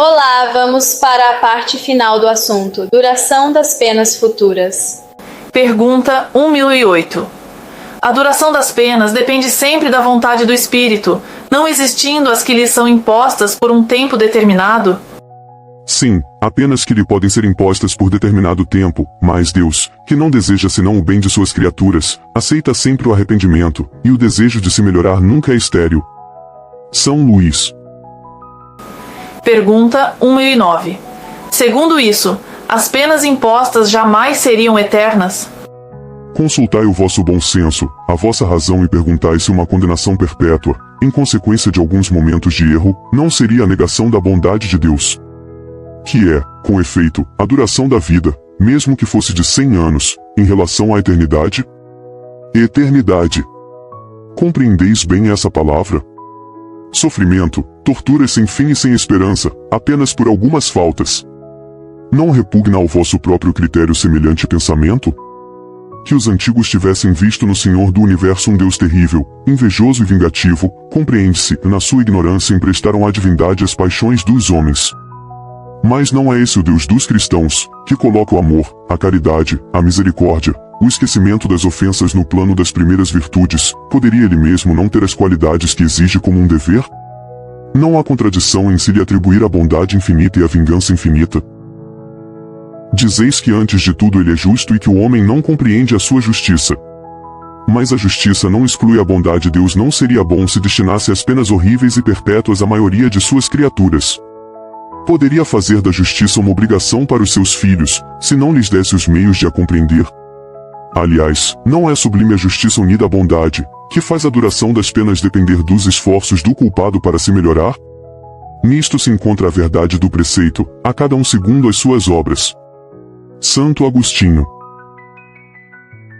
Olá, vamos para a parte final do assunto: duração das penas futuras. Pergunta 1008. A duração das penas depende sempre da vontade do espírito, não existindo as que lhe são impostas por um tempo determinado? Sim, há penas que lhe podem ser impostas por determinado tempo, mas Deus, que não deseja senão o bem de suas criaturas, aceita sempre o arrependimento, e o desejo de se melhorar nunca é estéril. São Luís. Pergunta 1009. Segundo isso, as penas impostas jamais seriam eternas? Consultai o vosso bom senso, a vossa razão e perguntai se uma condenação perpétua, em consequência de alguns momentos de erro, não seria a negação da bondade de Deus. Que é, com efeito, a duração da vida, mesmo que fosse de 100 anos, em relação à eternidade? Eternidade. Compreendeis bem essa palavra? Sofrimento, torturas sem fim e sem esperança, apenas por algumas faltas. Não repugna ao vosso próprio critério semelhante pensamento? Que os antigos tivessem visto no Senhor do Universo um Deus terrível, invejoso e vingativo, compreende-se, na sua ignorância emprestaram à divindade as paixões dos homens. Mas não é esse o Deus dos cristãos, que coloca o amor, a caridade, a misericórdia, o esquecimento das ofensas no plano das primeiras virtudes. Poderia ele mesmo não ter as qualidades que exige como um dever? Não há contradição em se lhe atribuir a bondade infinita e a vingança infinita. Dizeis que antes de tudo ele é justo e que o homem não compreende a sua justiça. Mas a justiça não exclui a bondade. Deus não seria bom se destinasse as penas horríveis e perpétuas à maioria de suas criaturas. Poderia fazer da justiça uma obrigação para os seus filhos, se não lhes desse os meios de a compreender. Aliás, não é sublime a justiça unida à bondade, que faz a duração das penas depender dos esforços do culpado para se melhorar? Nisto se encontra a verdade do preceito, a cada um segundo as suas obras. Santo Agostinho.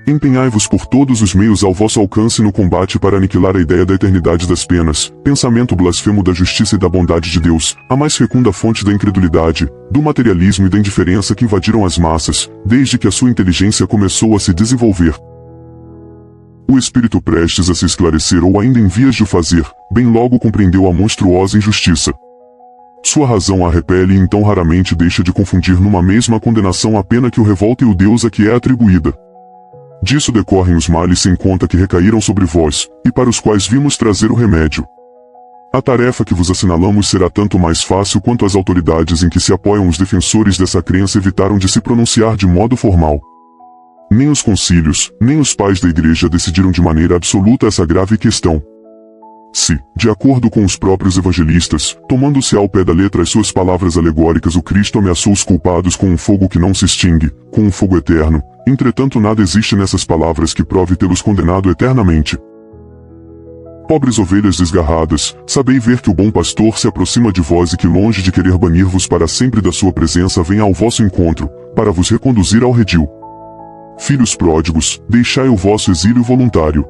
Empenhai-vos por todos os meios ao vosso alcance no combate para aniquilar a ideia da eternidade das penas, pensamento blasfemo da justiça e da bondade de Deus, a mais fecunda fonte da incredulidade, do materialismo e da indiferença que invadiram as massas, desde que a sua inteligência começou a se desenvolver. O espírito prestes a se esclarecer ou ainda em vias de o fazer, bem logo compreendeu a monstruosa injustiça. Sua razão a repele e então raramente deixa de confundir numa mesma condenação a pena que o revolta e o Deus a que é atribuída. Disso decorrem os males sem conta que recaíram sobre vós, e para os quais vimos trazer o remédio. A tarefa que vos assinalamos será tanto mais fácil quanto as autoridades em que se apoiam os defensores dessa crença evitaram de se pronunciar de modo formal. Nem os concílios, nem os pais da Igreja decidiram de maneira absoluta essa grave questão. Se, de acordo com os próprios evangelistas, tomando-se ao pé da letra as suas palavras alegóricas, o Cristo ameaçou os culpados com um fogo que não se extingue, com um fogo eterno, entretanto nada existe nessas palavras que prove tê-los condenado eternamente. Pobres ovelhas desgarradas, sabei ver que o bom pastor se aproxima de vós e que longe de querer banir-vos para sempre da sua presença vem ao vosso encontro, para vos reconduzir ao redil. Filhos pródigos, deixai o vosso exílio voluntário.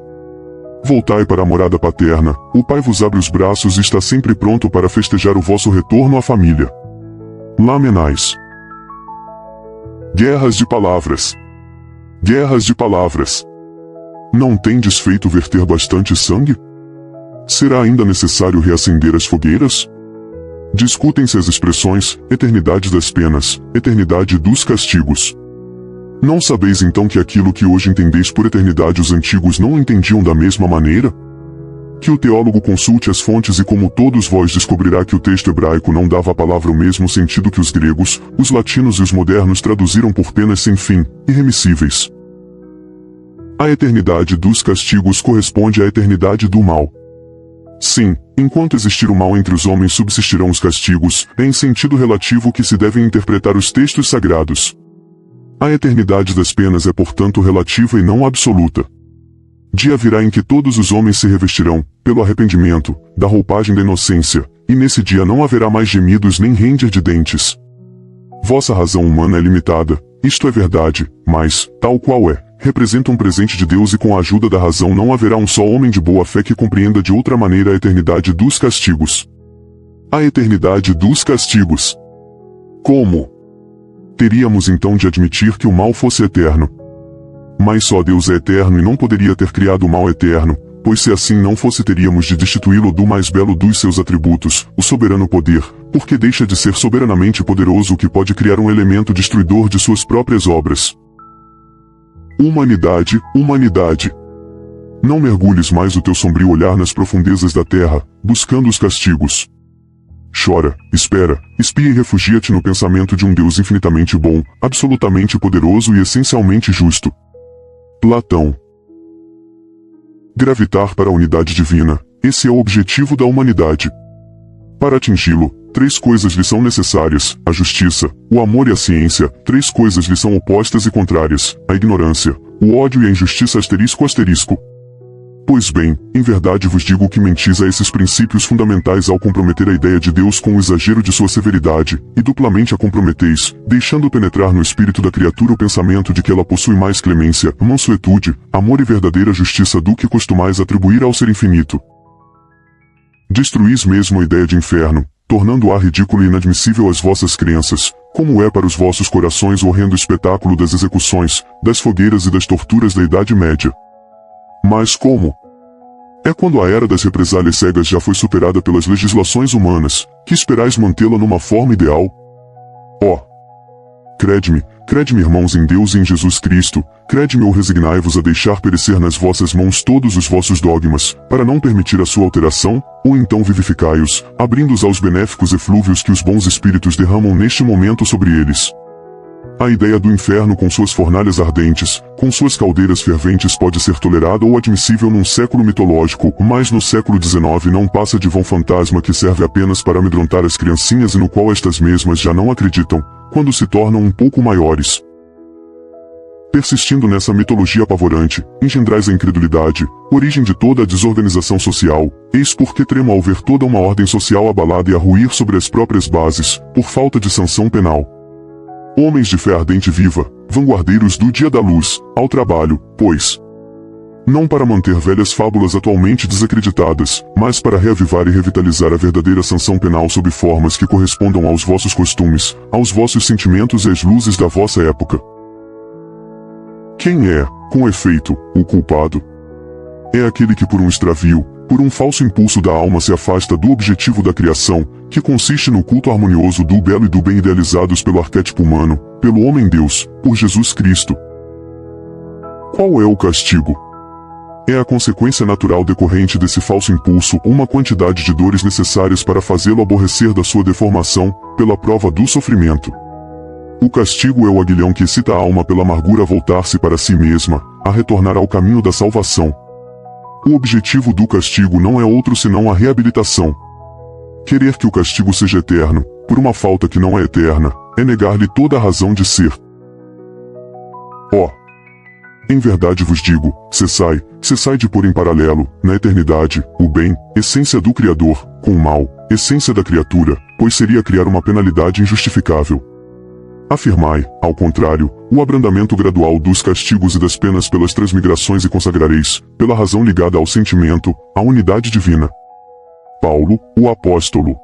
Voltai para a morada paterna, o Pai vos abre os braços e está sempre pronto para festejar o vosso retorno à família. Lamenais. Guerras de palavras. Guerras de palavras. Não tendes feito verter bastante sangue? Será ainda necessário reacender as fogueiras? Discutem-se as expressões, eternidade das penas, eternidade dos castigos. Não sabeis então que aquilo que hoje entendeis por eternidade os antigos não entendiam da mesma maneira? Que o teólogo consulte as fontes e como todos vós descobrirá que o texto hebraico não dava à palavra o mesmo sentido que os gregos, os latinos e os modernos traduziram por penas sem fim, irremissíveis. A eternidade dos castigos corresponde à eternidade do mal. Sim, enquanto existir o mal entre os homens subsistirão os castigos, é em sentido relativo que se devem interpretar os textos sagrados. A eternidade das penas é portanto relativa e não absoluta. Dia virá em que todos os homens se revestirão, pelo arrependimento, da roupagem da inocência, e nesse dia não haverá mais gemidos nem ranger de dentes. Vossa razão humana é limitada, isto é verdade, mas, tal qual é, representa um presente de Deus e com a ajuda da razão não haverá um só homem de boa fé que compreenda de outra maneira a eternidade dos castigos. A eternidade dos castigos. Como? Teríamos então de admitir que o mal fosse eterno. Mas só Deus é eterno e não poderia ter criado o mal eterno, pois se assim não fosse teríamos de destituí-lo do mais belo dos seus atributos, o soberano poder, porque deixa de ser soberanamente poderoso o que pode criar um elemento destruidor de suas próprias obras. Humanidade, humanidade. Não mergulhes mais o teu sombrio olhar nas profundezas da terra, buscando os castigos. Chora, espera, espia e refugia-te no pensamento de um Deus infinitamente bom, absolutamente poderoso e essencialmente justo. Platão. Gravitar para a unidade divina, esse é o objetivo da humanidade. Para atingi-lo, 3 coisas lhe são necessárias: a justiça, o amor e a ciência. 3 coisas lhe são opostas e contrárias: a ignorância, o ódio e a injustiça ***. Pois bem, em verdade vos digo que mentis a esses princípios fundamentais ao comprometer a ideia de Deus com o exagero de sua severidade, e duplamente a comprometeis, deixando penetrar no espírito da criatura o pensamento de que ela possui mais clemência, mansuetude, amor e verdadeira justiça do que costumais atribuir ao ser infinito. Destruís mesmo a ideia de inferno, tornando-a ridícula e inadmissível às vossas crenças, como é para os vossos corações o horrendo espetáculo das execuções, das fogueiras e das torturas da Idade Média. Mas como? É quando a era das represálias cegas já foi superada pelas legislações humanas, que esperais mantê-la numa forma ideal? Oh! Crede-me irmãos em Deus e em Jesus Cristo, crede-me ou resignai-vos a deixar perecer nas vossas mãos todos os vossos dogmas, para não permitir a sua alteração, ou então vivificai-os, abrindo-os aos benéficos eflúvios que os bons espíritos derramam neste momento sobre eles. A ideia do inferno com suas fornalhas ardentes, com suas caldeiras ferventes pode ser tolerada ou admissível num século mitológico, mas no século XIX não passa de vão fantasma que serve apenas para amedrontar as criancinhas e no qual estas mesmas já não acreditam, quando se tornam um pouco maiores. Persistindo nessa mitologia apavorante, engendrais a incredulidade, origem de toda a desorganização social, eis porque tremo ao ver toda uma ordem social abalada e a ruir sobre as próprias bases, por falta de sanção penal. Homens de fé ardente viva, vanguardeiros do dia da luz, ao trabalho, pois. Não para manter velhas fábulas atualmente desacreditadas, mas para reavivar e revitalizar a verdadeira sanção penal sob formas que correspondam aos vossos costumes, aos vossos sentimentos e às luzes da vossa época. Quem é, com efeito, o culpado? É aquele que por um extravio, por um falso impulso da alma se afasta do objetivo da criação, que consiste no culto harmonioso do belo e do bem idealizados pelo arquétipo humano, pelo homem-deus, por Jesus Cristo. Qual é o castigo? É a consequência natural decorrente desse falso impulso ou uma quantidade de dores necessárias para fazê-lo aborrecer da sua deformação, pela prova do sofrimento. O castigo é o aguilhão que excita a alma pela amargura a voltar-se para si mesma, a retornar ao caminho da salvação. O objetivo do castigo não é outro senão a reabilitação. Querer que o castigo seja eterno, por uma falta que não é eterna, é negar-lhe toda a razão de ser. Oh! Em verdade vos digo, cessai de pôr em paralelo, na eternidade, o bem, essência do Criador, com o mal, essência da criatura, pois seria criar uma penalidade injustificável. Afirmai, ao contrário, o abrandamento gradual dos castigos e das penas pelas transmigrações e consagrareis, pela razão ligada ao sentimento, a unidade divina. Paulo, o apóstolo.